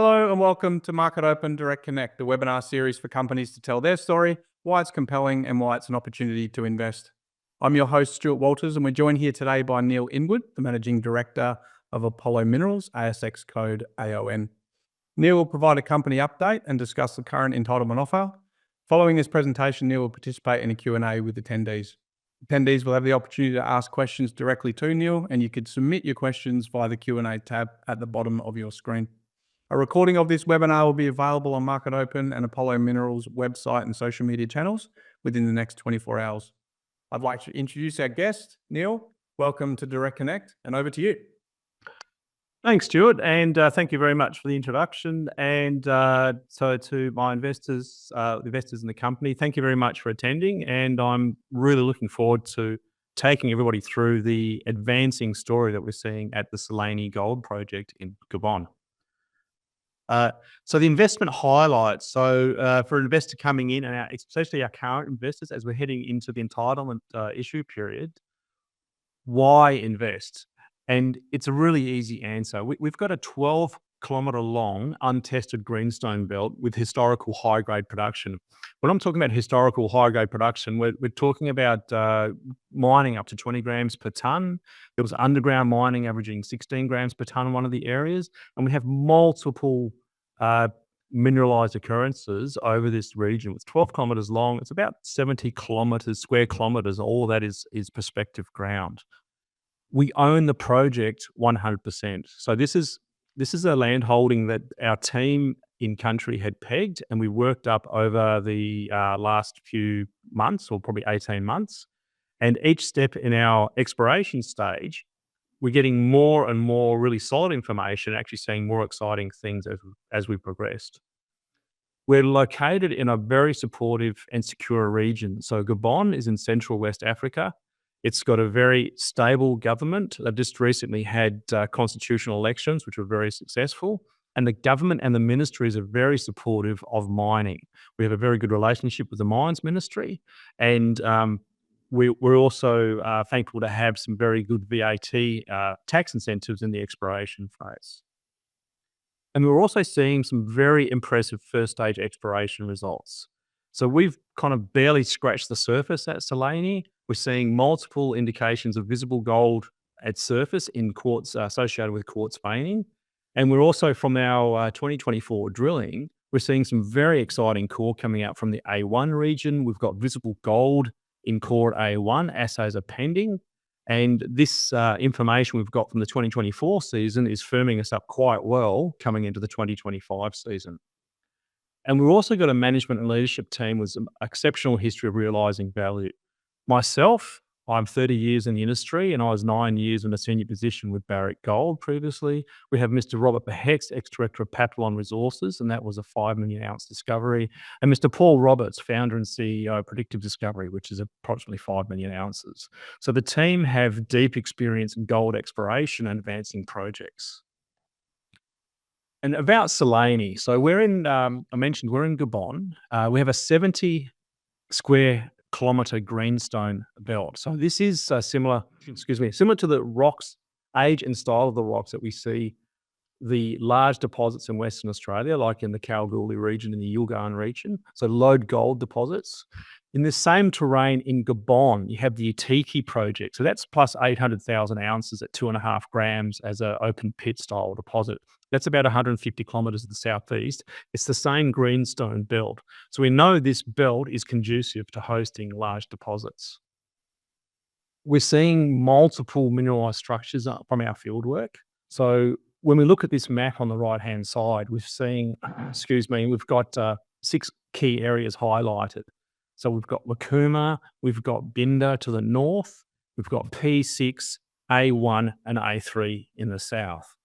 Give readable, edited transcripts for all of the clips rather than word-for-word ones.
Hello and welcome to Market Open Direct Connect, the webinar series for companies to tell their story, why it's compelling, and why it's an opportunity to invest. I'm your host, Stuart Walters, and we're joined here today by Neil Inwood, the Managing Director of Apollo Minerals, ASX code AON. Neil will provide a company update and discuss the current entitlement offer. Following this presentation, Neil will participate in a Q&A with attendees. Attendees will have the opportunity to ask questions directly to Neil, and you could submit your questions via the Q&A tab at the bottom of your screen. A recording of this webinar will be available on Market Open and Apollo Minerals website and social media channels within the next 24 hours. I'd like to introduce our guest, Neil. Welcome to Direct Connect, and over to you. Thanks, Stuart, and thank you very much for the introduction. And so to my investors, investors in the company, thank you very much for attending. And I'm really looking forward to taking everybody through the advancing story that we're seeing at the Salanie Gold Project in Gabon. So the investment highlights. So for an investor coming in, and especially our current investors, as we're heading into the entitlement issue period, why invest? And it's a really easy answer. We've got a 12-kilometre long untested greenstone belt with historical high-grade production. When I'm talking about historical high-grade production, we're talking about mining up to 20 grams per tonne. There was underground mining averaging 16 grams per tonne in one of the areas. And we have multiple mineralised occurrences over this region. It's 12 kilometres long. It's about 70 square kilometres. All of that is prospective ground. We own the project 100%. So this is a land holding that our team in country had pegged, and we worked up over the last few months, or probably 18 months. And each step in our exploration stage, we're getting more and more really solid information, actually seeing more exciting things as we progressed. We're located in a very supportive and secure region. So Gabon is in Central West Africa. It's got a very stable government. They've just recently had constitutional elections, which were very successful. And the government and the ministries are very supportive of mining. We have a very good relationship with the mines ministry. And we're also thankful to have some very good VAT tax incentives in the exploration phase. And we're also seeing some very impressive first stage exploration results. So we've kind of barely scratched the surface at Salanie. We're seeing multiple indications of visible gold at surface in quartz associated with quartz veining. And we're also, from our 2024 drilling, we're seeing some very exciting core coming out from the A1 region. We've got visible gold in core A1, assays are pending. And this information we've got from the 2024 season is firming us up quite well coming into the 2025 season. And we've also got a management and leadership team with some exceptional history of realising value. Myself, I'm 30 years in the industry, and I was 9 years in a senior position with Barrick Gold previously. We have Mr. Robert Behex, ex-director of Papillon Resources, and that was a 5 million ounce discovery. And Mr. Paul Roberts, founder and CEO of Predictive Discovery, which is approximately 5 million ounces. So the team have deep experience in gold exploration and advancing projects. And about Salanie, so we're in, I mentioned we're in Gabon. We have a 70 square kilometre greenstone belt. So this is similar to the rocks, age and style of the rocks that we see the large deposits in Western Australia, like in the Kalgoorlie region, in the Yilgarn region, so lode gold deposits. In the same terrain in Gabon, you have the Itiki project. So that's plus 800,000 ounces at 2.5 grams as an open pit style deposit. That's about 150 kilometres to the southeast. It's the same greenstone belt. So we know this belt is conducive to hosting large deposits. We're seeing multiple mineralised structures from our fieldwork. So when we look at this map on the right-hand side, we've got 6 key areas highlighted. So we've got Lakuma, we've got Binda to the north, we've got P6, A1 and A3 in the south.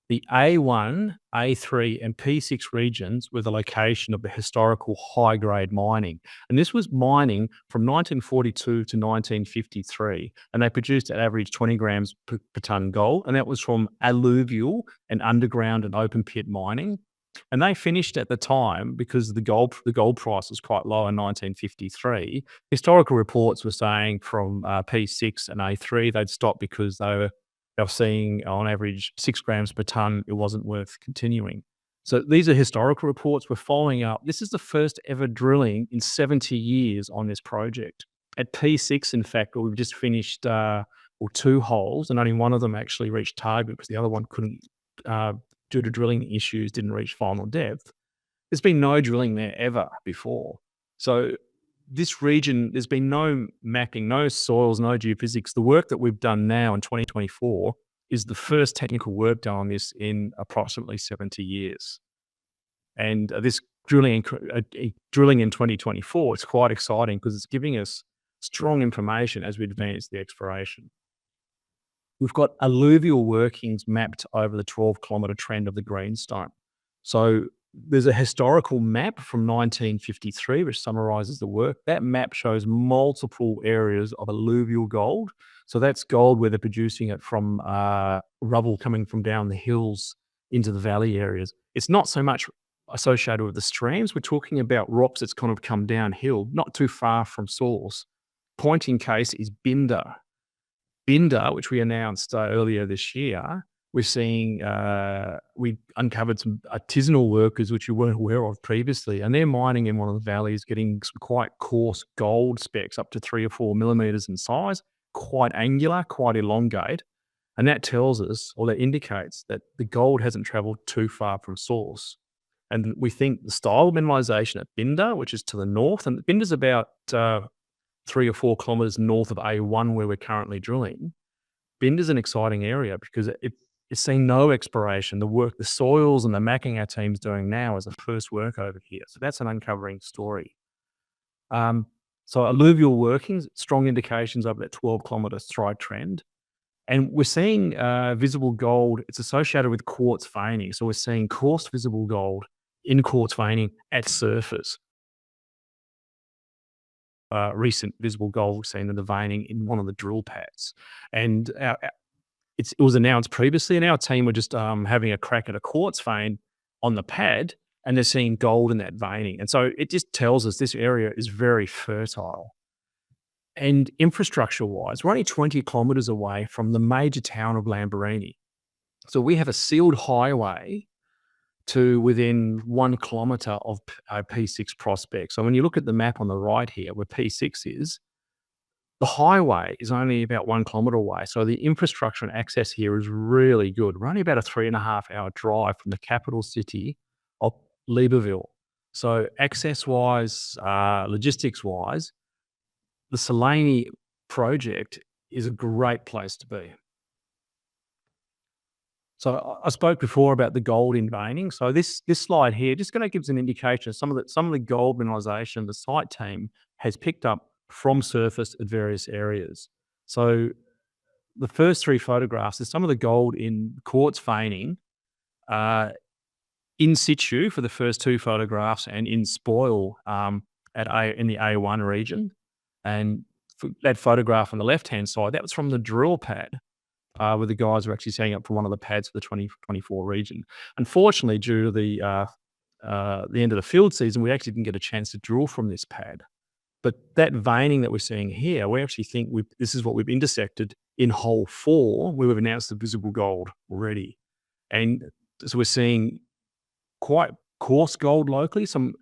The A1, A3 and P6 regions were the location of the historical high-grade mining. And this was mining from 1942 to 1953. And they produced an average 20 grams per tonne gold. And that was from alluvial and underground and open pit mining. And they finished at the time because the gold price was quite low in 1953. Historical reports were saying from P6 and A3, they'd stopped because they were seeing on average 6 grams per tonne, it wasn't worth continuing. So these are historical reports. We're following up. This is the first ever drilling in 70 years on this project. At P6, in fact, we've just finished 2 holes, and only one of them actually reached target because the other one couldn't, due to drilling issues, didn't reach final depth. There's been no drilling there ever before. So this region, there's been no mapping, no soils, no geophysics. The work that we've done now in 2024 is the first technical work done on this in approximately 70 years. And this drilling in 2024, it's quite exciting because it's giving us strong information as we advance the exploration. We've got alluvial workings mapped over the 12-kilometre trend of the greenstone. So there's a historical map from 1953 which summarises the work. That map shows multiple areas of alluvial gold. So that's gold where they're producing it from rubble coming from down the hills into the valley areas. It's not so much associated with the streams. We're talking about rocks that's kind of come downhill, not too far from source. Pointing case is Binder. Binder, which we announced earlier this year, we're seeing, we uncovered some artisanal workers which you weren't aware of previously, and they're mining in one of the valleys, getting some quite coarse gold specks up to 3 or 4 millimeters in size, quite angular, quite elongate. And that tells us, or that indicates, that the gold hasn't traveled too far from source. And we think the style of mineralization at Binder, which is to the north, and Binder's about 3 or 4 kilometers north of A1 where we're currently drilling. Binder's an exciting area because it's seen no exploration. The work, the soils and the macking our team's doing now is the first work over here. So that's an uncovering story. So alluvial workings, strong indications of that 12-kilometer strike trend. And we're seeing visible gold. It's associated with quartz veining. So we're seeing coarse visible gold in quartz veining at surface. Recent visible gold we've seen in the veining in one of the drill pads. And it was announced previously, and our team were just having a crack at a quartz vein on the pad, and they're seeing gold in that veining. And so it just tells us this area is very fertile. And infrastructure-wise, we're only 20 kilometres away from the major town of Lamborghini. So we have a sealed highway to within 1 kilometre of P6 prospect. So when you look at the map on the right here, where P6 is, the highway is only about 1 kilometre away. So the infrastructure and access here is really good. We're only about a 3.5-hour drive from the capital city of Libreville. So access-wise, logistics-wise, the Salanie project is a great place to be. So I spoke before about the gold in veining. So this slide here just going to give us an indication of some of the gold mineralization the site team has picked up from surface at various areas. So the first 3 photographs is some of the gold in quartz veining in situ for the first 2 photographs, and in spoil in the A1 region. And that photograph on the left-hand side, that was from the drill pad, where the guys were actually setting up for one of the pads for the 2024 region. Unfortunately, due to the end of the field season, we actually didn't get a chance to drill from this pad. But that veining that we're seeing here, we actually think this is what we've intersected in hole 4, where we've announced the visible gold already. And so we're seeing quite coarse gold locally, some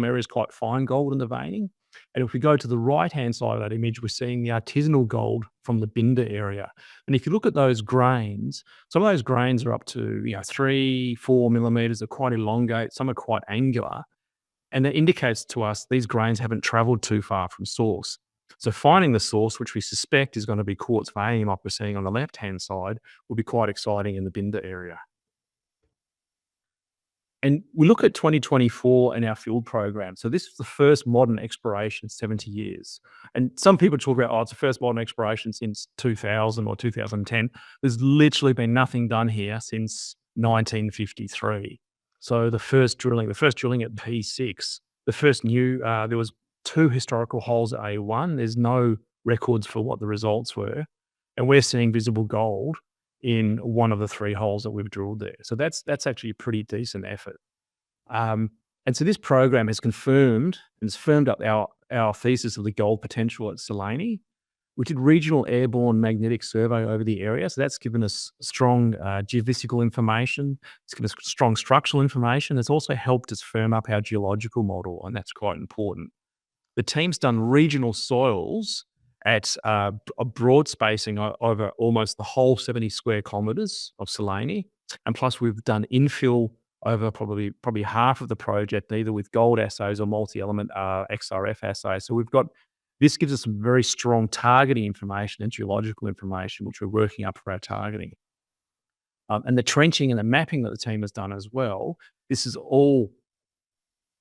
areas quite fine gold in the veining. And if we go to the right-hand side of that image, we're seeing the artisanal gold from the Binder area. And if you look at those grains, some of those grains are up to 3, 4 millimeters. They're quite elongate. Some are quite angular. And that indicates to us these grains haven't traveled too far from source. So finding the source, which we suspect is going to be quartz veining like we're seeing on the left-hand side, will be quite exciting in the Binder area. And we look at 2024 in our field program. So this is the first modern exploration in 70 years. And some people talk about, it's the first modern exploration since 2000 or 2010. There's literally been nothing done here since 1953. So the first drilling at P6, there was 2 historical holes at A1. There's no records for what the results were. And we're seeing visible gold in one of the 3 holes that we've drilled there. So that's actually a pretty decent effort. And so this program has firmed up our thesis of the gold potential at Salanie. We did regional airborne magnetic survey over the area. So that's given us strong geophysical information. It's given us strong structural information. It's also helped us firm up our geological model, and that's quite important. The team's done regional soils at a broad spacing over almost the whole 70 square kilometres of Salanie. And plus we've done infill over probably half of the project, either with gold assays or multi-element XRF assays. So this gives us some very strong targeting information and geological information, which we're working up for our targeting. And the trenching and the mapping that the team has done as well, this is all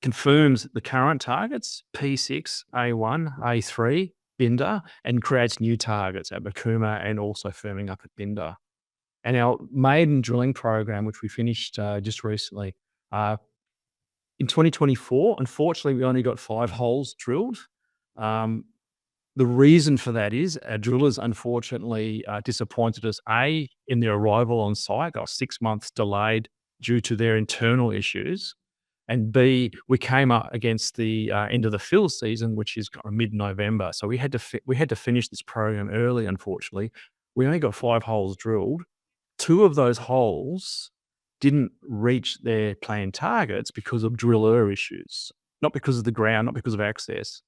confirms the current targets, P6, A1, A3, Binder, and creates new targets at Bakuma and also firming up at Binder. And our maiden drilling program, which we finished just recently, in 2024, unfortunately, we only got 5 holes drilled. The reason for that is our drillers unfortunately disappointed us, A, in their arrival on site, got 6 months delayed due to their internal issues, and B, we came up against the end of the fill season, which is mid-November. So we had to finish this program early, unfortunately. We only got 5 holes drilled. 2 of those holes didn't reach their planned targets because of driller issues, not because of the ground, not because of access.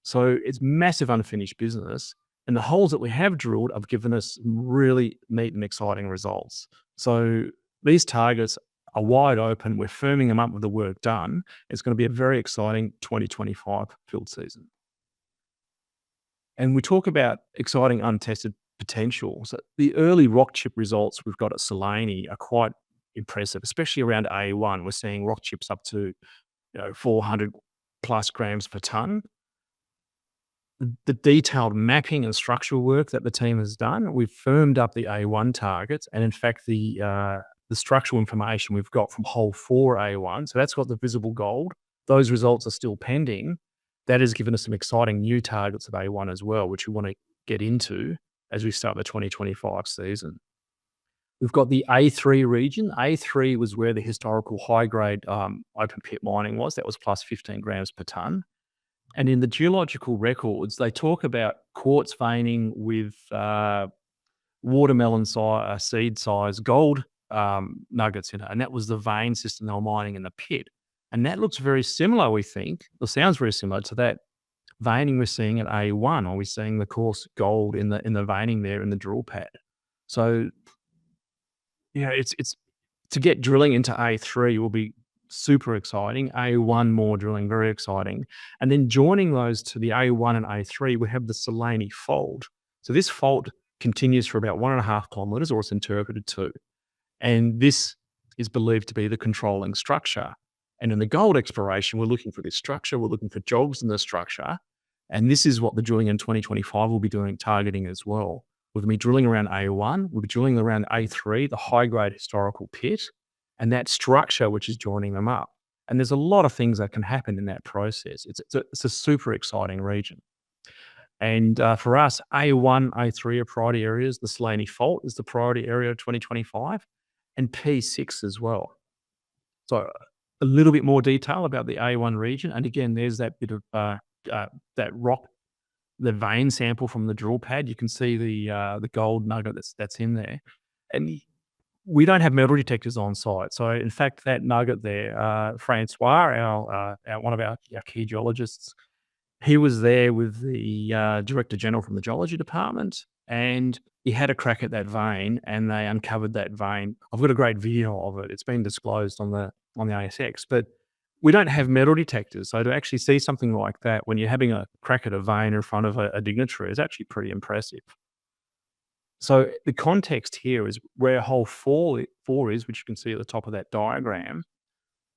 So it's massive unfinished business. And the holes that we have drilled have given us really neat and exciting results. So these targets are wide open. We're firming them up with the work done. It's going to be a very exciting 2025 field season. And we talk about exciting untested potential. So the early rock chip results we've got at Salanie are quite impressive, especially around A1. We're seeing rock chips up to 400 plus grams per tonne. The detailed mapping and structural work that the team has done, we've firmed up the A1 targets, and in fact the structural information we've got from hole 4 A1, so that's got the visible gold. Those results are still pending. That has given us some exciting new targets of A1 as well, which we want to get into as we start the 2025 season. We've got the A3 region. A3 was where the historical high-grade open pit mining was. That was plus 15 grams per tonne. And in the geological records, they talk about quartz veining with watermelon seed size gold nuggets in it. And that was the vein system they were mining in the pit. And that looks very similar, we think, or sounds very similar to that veining we're seeing at A1, or we're seeing the coarse gold in the veining there in the drill pad. So, it's to get drilling into A3 will be super exciting. A1 more drilling, very exciting. And then joining those to the A1 and A3, we have the Salanie fault. So this fault continues for about 1.5 kilometres, or it's interpreted to. And this is believed to be the controlling structure. And in the gold exploration, we're looking for this structure. We're looking for jogs in the structure. And this is what the drilling in 2025 will be doing, targeting as well. We'll be drilling around A1. We'll be drilling around A3, the high-grade historical pit, and that structure which is joining them up. And there's a lot of things that can happen in that process. It's a super exciting region. And for us, A1, A3 are priority areas. The Salanie fault is the priority area of 2025, and P6 as well. So a little bit more detail about the A1 region. And again, there's that bit of that rock, the vein sample from the drill pad. You can see the gold nugget that's in there. And we don't have metal detectors on site. So in fact, that nugget there, Francois, one of our key geologists, he was there with the Director General from the Geology Department, and he had a crack at that vein, and they uncovered that vein. I've got a great video of it. It's been disclosed on the ASX, but we don't have metal detectors. So to actually see something like that when you're having a crack at a vein in front of a dignitary is actually pretty impressive. So the context here is where hole 4 is, which you can see at the top of that diagram.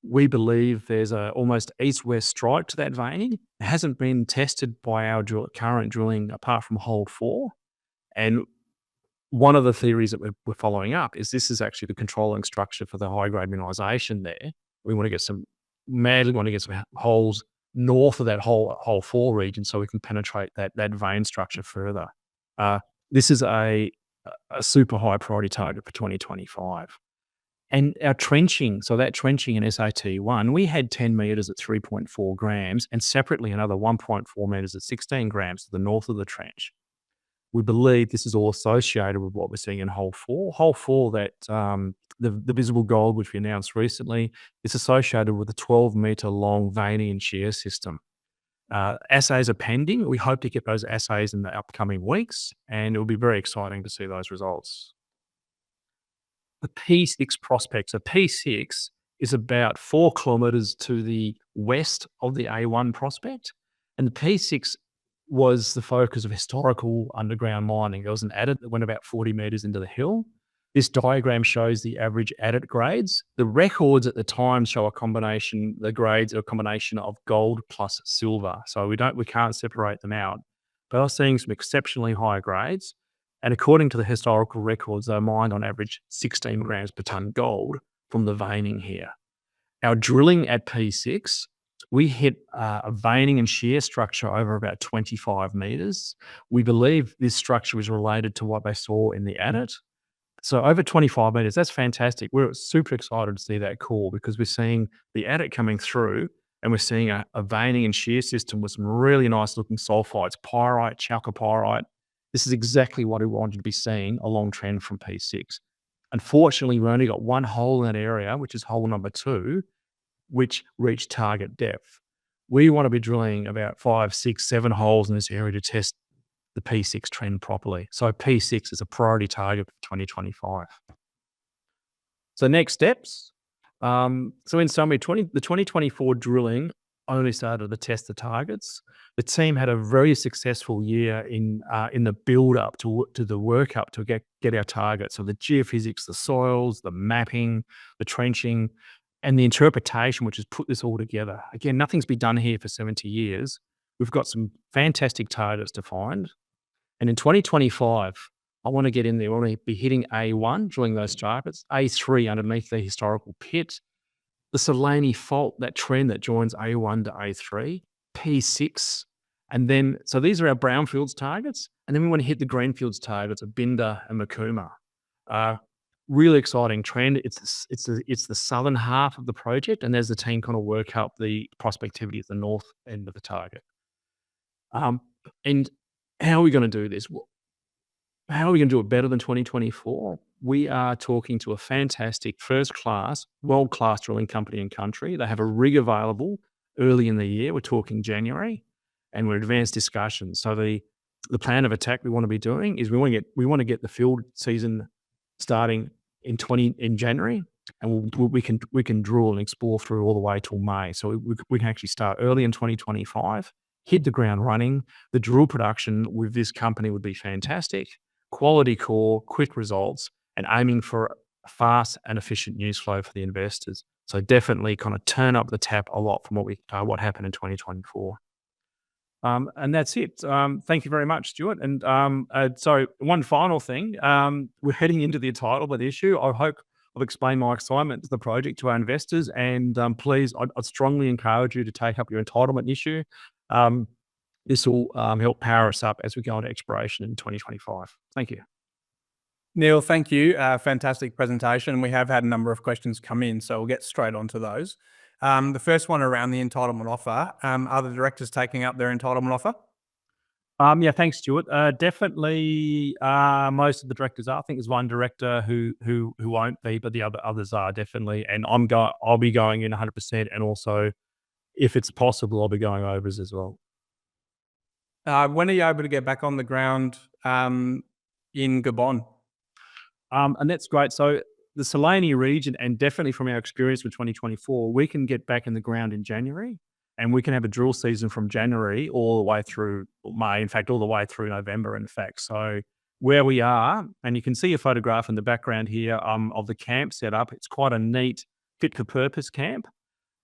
We believe there's a almost east-west strike to that veining. It hasn't been tested by our current drilling apart from hole 4. And one of the theories that we're following up is this is actually the controlling structure for the high-grade mineralization there. We want to get some holes north of that hole 4 region so we can penetrate that vein structure further. This is a super high priority target for 2025. And our trenching, so that trenching in SAT1, we had 10 metres at 3.4 grams and separately another 1.4 metres at 16 grams to the north of the trench. we believe this is all associated with what we're seeing in hole 4. Hole 4, that the visible gold, which we announced recently, is associated with a 12-meter long veining and shear system. Assays are pending. We hope to get those assays in the upcoming weeks, and it will be very exciting to see those results. The P6 prospect. So P6 is about 4 kilometers to the west of the A1 prospect, and the P6 was the focus of historical underground mining. There was an adit that went about 40 meters into the hill. This diagram shows the average adit grades. The records at the time show the grades are a combination of gold plus silver. So we can't separate them out. But I was seeing some exceptionally high grades. And according to the historical records, they mined on average 16 grams per tonne gold from the veining here. Our drilling at P6, we hit a veining and shear structure over about 25 meters. We believe this structure is related to what they saw in the adit. So over 25 meters, that's fantastic. We're super excited to see that core because we're seeing the adit coming through, and we're seeing a veining and shear system with some really nice looking sulfides, pyrite, chalcopyrite. This is exactly what we wanted to be seeing along trend from P6. Unfortunately, we only got one hole in that area, which is hole number 2, which reached target depth. We want to be drilling about 5, 6, 7 holes in this area to test the P6 trend properly. So P6 is a priority target for 2025. So next steps. So in summary, the 2024 drilling only started to test the targets. The team had a very successful year in the build up to the work up to get our targets. So the geophysics, the soils, the mapping, the trenching, and the interpretation, which has put this all together. Again, nothing's been done here for 70 years. We've got some fantastic targets to find. And in 2025, I want to get in there. I want to be hitting A1, drilling those targets, A3 underneath the historical pit, the Salanie fault, that trend that joins A1 to A3, P6, and then, so these are our brownfields targets, and then we want to hit the greenfields targets of Binder and Makuma. Really exciting trend. It's the southern half of the project, and there's the team kind of work up the prospectivity at the north end of the target. And how are we going to do this? How are we going to do it better than 2024? We are talking to a fantastic first-class, world-class drilling company and country. They have a rig available early in the year. We're talking January, and we're advanced discussions. So the plan of attack we want to be doing is we want to get the field season starting in January, and we can drill and explore through all the way till May. So we can actually start early in 2025, hit the ground running. The drill production with this company would be fantastic. Quality core, quick results, and aiming for a fast and efficient news flow for the investors. So definitely kind of turn up the tap a lot from what happened in 2024. And that's it. Thank you very much, Stuart. And so one final thing, we're heading into the entitlement issue. I hope I've explained my excitement to the project to our investors. And please, I'd strongly encourage you to take up your entitlement issue. This will help power us up as we go into exploration in 2025. Thank you. Neil, thank you. Fantastic presentation. We have had a number of questions come in, so we'll get straight onto those. The first one around the entitlement offer. Are the directors taking up their entitlement offer? Yeah, thanks, Stuart. Definitely, most of the directors are. I think there's one director who won't be, but the others are definitely. And I'll be going in 100%, and also, if it's possible, I'll be going overs as well. When are you able to get back on the ground in Gabon? And that's great. So the Salanie region, and definitely from our experience with 2024, we can get back in the ground in January, and we can have a drill season from January all the way through May, in fact, all the way through November, in fact. So where we are, and you can see a photograph in the background here of the camp setup. It's quite a neat, fit-for-purpose camp.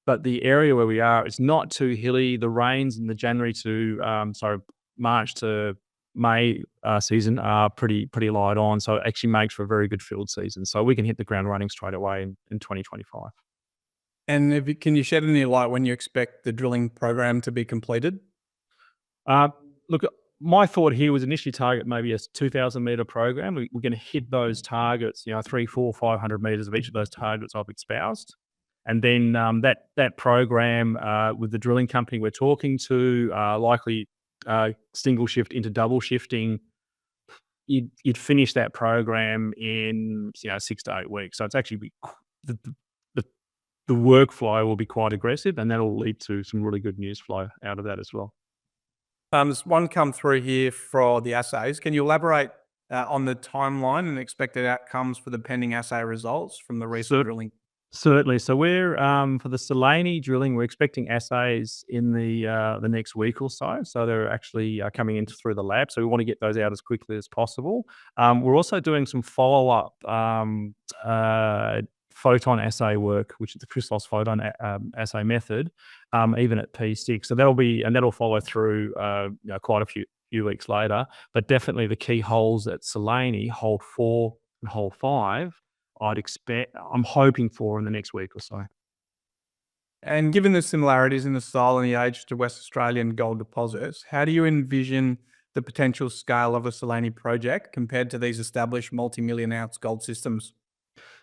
But the area where we are is not too hilly. The rains in the March to May season are pretty light on. So it actually makes for a very good field season. So we can hit the ground running straight away in 2025. And can you shed any light when you expect the drilling program to be completed? Look, my thought here was initially target maybe a 2,000 meter program. We're going to hit those targets, 300, 400, 500 meters of each of those targets I've espoused. And then that program with the drilling company we're talking to, likely single shift into double shifting you'd finish that program in 6 to 8 weeks. So it's actually the, the the workflow will be quite aggressive, and that'll lead to some really good news flow out of that as well. There's one come through here for the assays. Can you elaborate on the timeline and expected outcomes for the pending assay results from the recent drilling? Certainly. So we're for the Salanie drilling, we're expecting assays in the next week or so. So they're actually coming in through the lab. So we want to get those out as quickly as possible. We're also doing some follow-up photon assay work, which is the crystallized photon assay method, even at P6. So that'll follow through quite a few weeks later. But definitely the key holes at Salanie, hole 4 and hole 5. I'm hoping for in the next week or so. And given the similarities in the style and the age to West Australian gold deposits, how do you envision the potential scale of a Salanie project compared to these established multi-million ounce gold systems?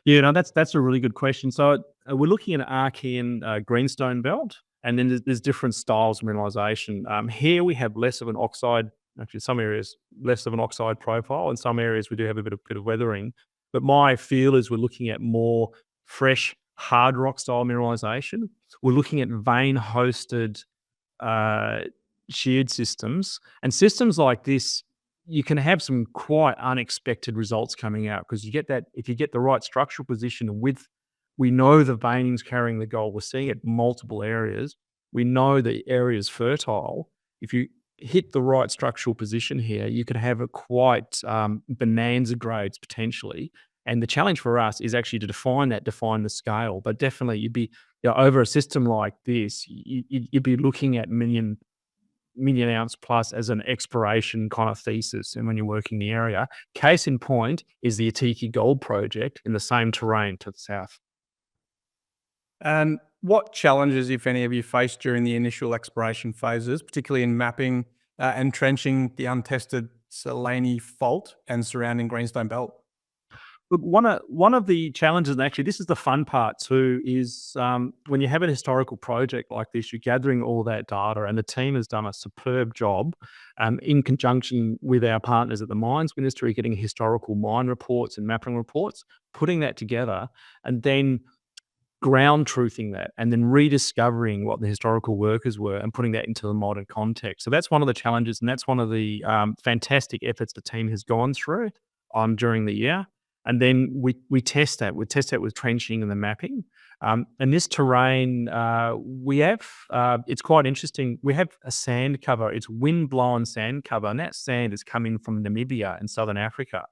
Yeah, no, that's a really good question. So we're looking at an Archean greenstone belt, and then there's different styles of mineralization. Here we have less of an oxide, actually some areas less of an oxide profile, in some areas we do have a bit of weathering. But my feel is we're looking at more fresh, hard rock style mineralization. We're looking at vein-hosted sheared systems. And systems like this, you can have some quite unexpected results coming out, because you get that if you get the right structural position we know the veining's carrying the gold. We're seeing it in multiple areas. We know the area is fertile. If you hit the right structural position here, you could have a quite bonanza grades potentially. And the challenge for us is actually to define the scale. But definitely you'd be over a system like this, you'd be looking at million ounce plus as an exploration kind of thesis. And when you're working the area, case in point is the Atiki Gold Project in the same terrain to the south. And what challenges, if any, have you faced during the initial exploration phases, particularly in mapping and trenching the untested Salanie fault and surrounding greenstone belt? Look, one of the challenges, and actually this is the fun part too, is when you have a historical project like this, you're gathering all that data, and the team has done a superb job in conjunction with our partners at the Mines Ministry, getting historical mine reports and mapping reports, putting that together, and then ground truthing that, and then rediscovering what the historical workers were and putting that into the modern context. So that's one of the challenges, and that's one of the fantastic efforts the team has gone through during the year. And then we test that. We test that with trenching and the mapping. And this terrain, we have, it's quite interesting. We have a sand cover. It's wind-blown sand cover, and that sand is coming from Namibia in Southern Africa.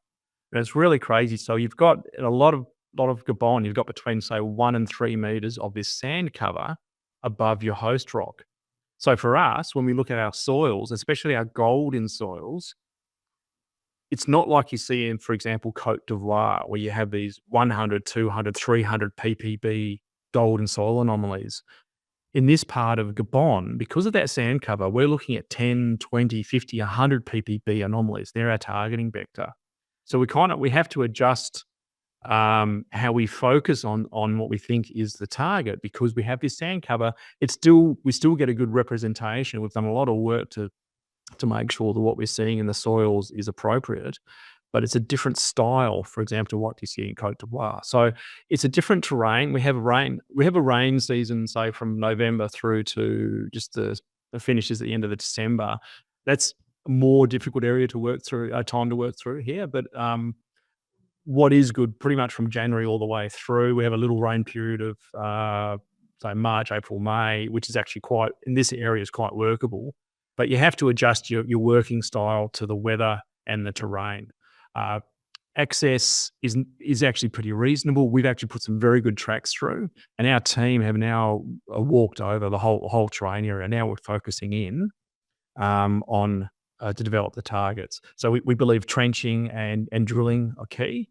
And it's really crazy. So you've got a lot of Gabon, you've got between, say, 1 and 3 meters of this sand cover above your host rock. So for us, when we look at our soils, especially our golden soils, it's not like you see in, for example, Cote d'Ivoire, where you have these 100, 200, 300 ppb golden soil anomalies. In this part of Gabon, because of that sand cover, we're looking at 10, 20, 50, 100 ppb anomalies. They're our targeting vector. So we have to adjust how we focus on what we think is the target, because we have this sand cover. We still get a good representation. We've done a lot of work to make sure that what we're seeing in the soils is appropriate, but it's a different style, for example, to what you see in Cote d'Ivoire. So it's a different terrain. We have a rain season, say from November through to just the finishes at the end of December. That's a more difficult area to work through, time to work through here. But what is good, pretty much from January all the way through, we have a little rain period of say March, April, May, which is actually in this area is quite workable. But you have to adjust your working style to the weather and the terrain. Access is actually pretty reasonable. We've actually put some very good tracks through, and our team have now walked over the whole terrain area. Now we're focusing in on to develop the targets. So we believe trenching and drilling are key.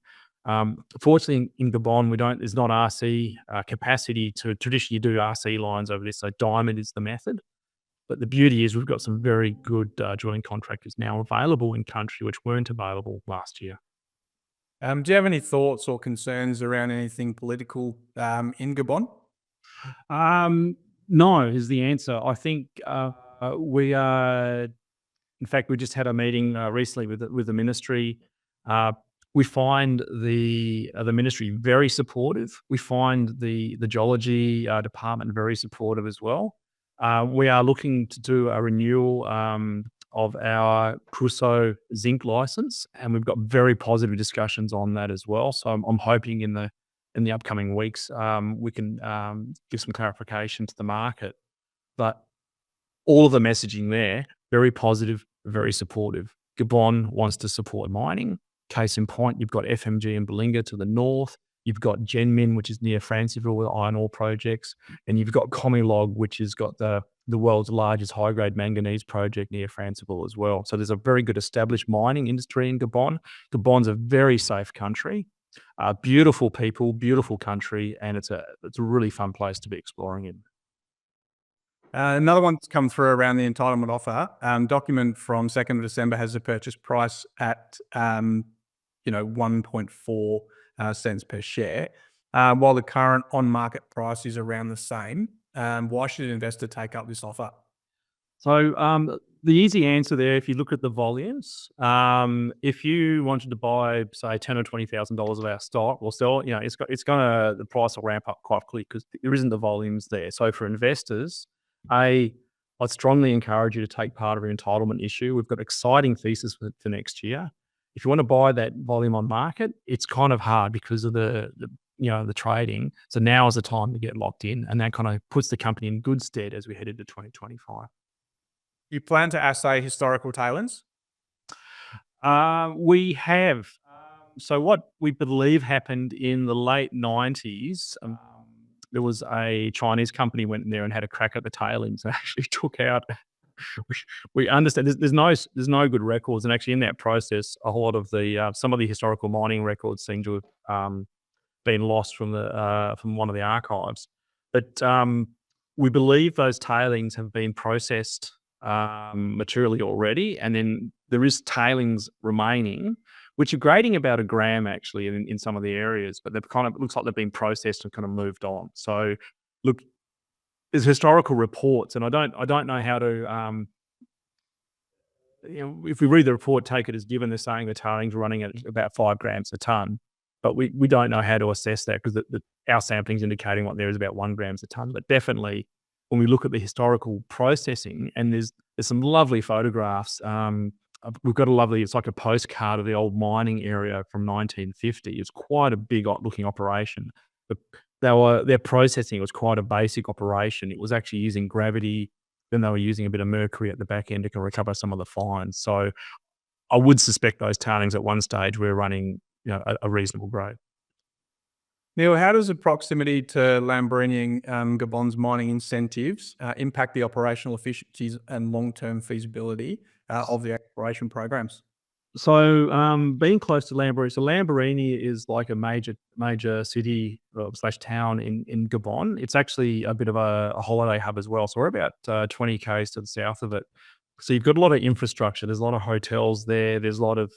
Fortunately, in Gabon, there's not RC capacity to traditionally do RC lines over this. So diamond is the method. But the beauty is we've got some very good drilling contractors now available in country, which weren't available last year. Do you have any thoughts or concerns around anything political in Gabon? No is the answer. I think we are In fact, we just had a meeting recently with the ministry. We find the ministry very supportive. We find the geology department very supportive as well. We are looking to do a renewal of our Crusoe zinc license, and we've got very positive discussions on that as well. So I'm hoping in the upcoming weeks we can give some clarification to the market. But all of the messaging there, very positive, very supportive. Gabon wants to support mining. Case in point, you've got FMG and Belinga to the north. You've got Genmin, which is near Franceville with iron ore projects. And you've got Comilog, which has got the world's largest high-grade manganese project near Franceville as well. So there's a very good established mining industry in Gabon. Gabon's a very safe country, beautiful people, beautiful country, and it's a really fun place to be exploring in. Another one that's come through around the entitlement offer. Document from 2nd of December has the purchase price at 1.4 cents per share, while the current on-market price is around the same. Why should an investor take up this offer? So the easy answer there, if you look at the volumes, if you wanted to buy, say, $10,000 or $20,000 of our stock, well, still, the price will ramp up quite quickly because there isn't the volumes there. So for investors, I'd strongly encourage you to take part of your entitlement issue. We've got exciting thesis for next year. If you want to buy that volume on market, it's kind of hard because of the trading. So now is the time to get locked in, and that kind of puts the company in good stead as we head into 2025. You plan to assay historical tailings? We have. So what we believe happened in the late 90s, there was a Chinese company went in there and had a crack at the tailings and actually took out. We understand there's no good records, and actually in that process, a whole lot of some of the historical mining records seem to have been lost from one of the archives. But we believe those tailings have been processed materially already, and then there is tailings remaining, which are grading about 1 gram actually in some of the areas, but they've kind of looks like they've been processed and kind of moved on. So look, there's historical reports, and I don't know how to if we read the report, take it as given. They're saying the tailings are running at about 5 grams a ton, but we don't know how to assess that because our sampling is indicating what there is about 1 grams a ton. But definitely, when we look at the historical processing, and there's some lovely photographs. We've got it's like a postcard of the old mining area from 1950. It's quite a big looking operation. But their processing was quite a basic operation. It was actually using gravity. Then they were using a bit of mercury at the back end to recover some of the fines. So I would suspect those tailings at one stage were running a reasonable grade. Neil, how does the proximity to Lamborghini and Gabon's mining incentives impact the operational efficiencies and long-term feasibility of the exploration programs? So being close to Lamborghini, so Lamborghini is like a major city / town in Gabon. It's actually a bit of a holiday hub as well. So we're about 20 k's to the south of it. So you've got a lot of infrastructure. There's a lot of hotels there. There's a lot of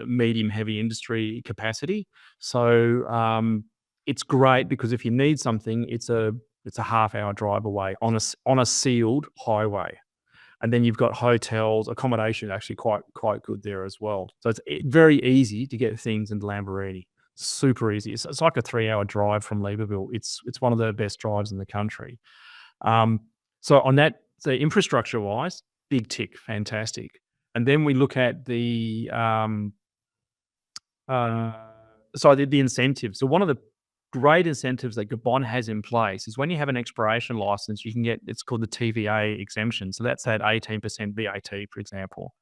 medium heavy industry capacity. So it's great because if you need something, it's a half-hour drive away on a sealed highway. And then you've got hotels, accommodation actually quite good there as well. So it's very easy to get things into Lamborghini. Super easy. It's like a 3-hour drive from Libreville. It's one of the best drives in the country. So on that, so infrastructure-wise, big tick, fantastic. And then we look at the incentives. So one of the great incentives that Gabon has in place is when you have an exploration license, you can get, it's called the TVA exemption. So that's at 18% VAT, for example.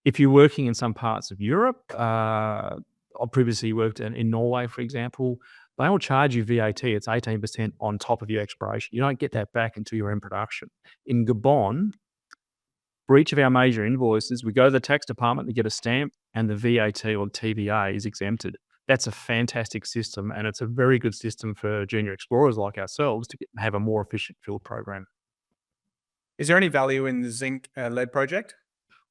If you're working in some parts of Europe, I previously worked in Norway, for example, they will charge you VAT. It's 18% on top of your exploration. You don't get that back until you're in production. In Gabon, for each of our major invoices, we go to the tax department to get a stamp, and the VAT or TVA is exempted. That's a fantastic system, and it's a very good system for junior explorers like ourselves to have a more efficient field program. Is there any value in the zinc lead project?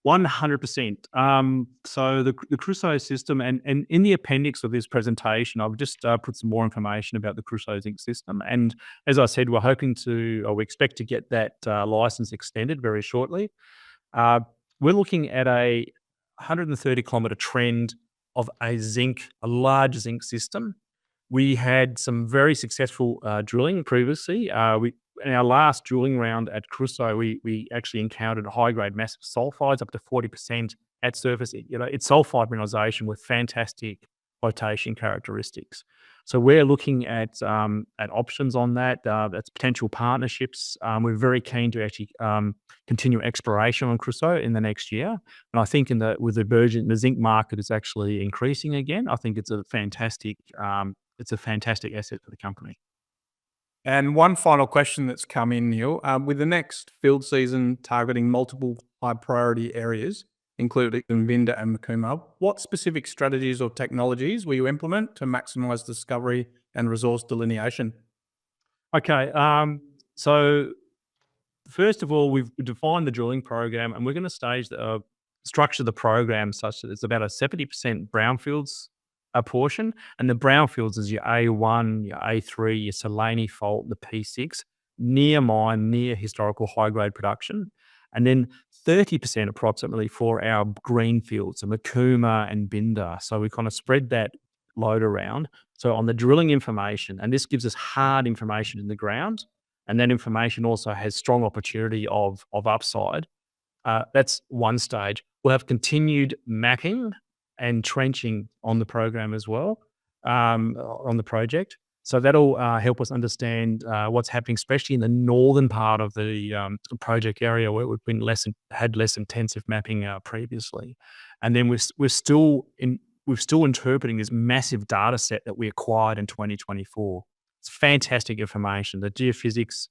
100%. So the Crusoe system, and in the appendix of this presentation, I've just put some more information about the Crusoe zinc system. And as I said, we expect to get that license extended very shortly. We're looking at a 130-kilometre trend of a large zinc system. We had some very successful drilling previously. In our last drilling round at Crusoe, we actually encountered high-grade massive sulfides up to 40% at surface. It's sulfide mineralization with fantastic flotation characteristics. So we're looking at options on that. That's potential partnerships. We're very keen to actually continue exploration on Crusoe in the next year. And I think with the zinc market is actually increasing again. I think it's a fantastic asset for the company. And one final question that's come in, Neil. With the next field season targeting multiple high priority areas, including Vinda and Makuma, what specific strategies or technologies will you implement to maximize discovery and resource delineation? Okay, so first of all, we've defined the drilling program, and we're going to structure the program such that it's about a 70% brownfields portion, and the brownfields is your A1, your A3, your Salanie fault, the P6, near mine, near historical high-grade production, and then 30% approximately for our green fields, so Makuma and Binda. So we kind of spread that load around. So on the drilling information, and this gives us hard information in the ground, and that information also has strong opportunity of upside. That's one stage. We'll have continued mapping and trenching on the program as well, on the project. So that'll help us understand what's happening, especially in the northern part of the project area where we've had less intensive mapping previously. And then we're still interpreting this massive data set that we acquired in 2024. It's fantastic information. The geophysics,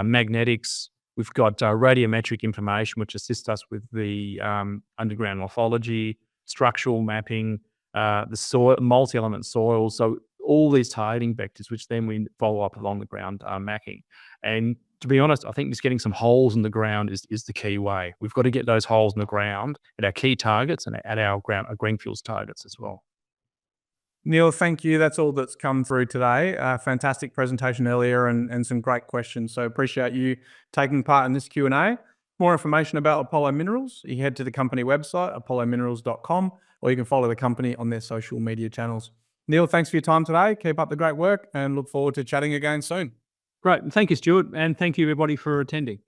magnetics. We've got radiometric information, which assists us with the underground morphology, structural mapping, the soil, multi-element soils. So all these targeting vectors, which then we follow up along the ground mapping. And to be honest, I think just getting some holes in the ground is the key way. We've got to get those holes in the ground at our key targets and at our greenfields targets as well. Neil, thank you. That's all that's come through today. Fantastic presentation earlier and some great questions. So appreciate you taking part in this Q&A. More information about Apollo Minerals, you head to the company website, apollominerals.com, or you can follow the company on their social media channels. Neil, thanks for your time today. Keep up the great work and look forward to chatting again soon. Great. Thank you, Stuart. And thank you, everybody, for attending.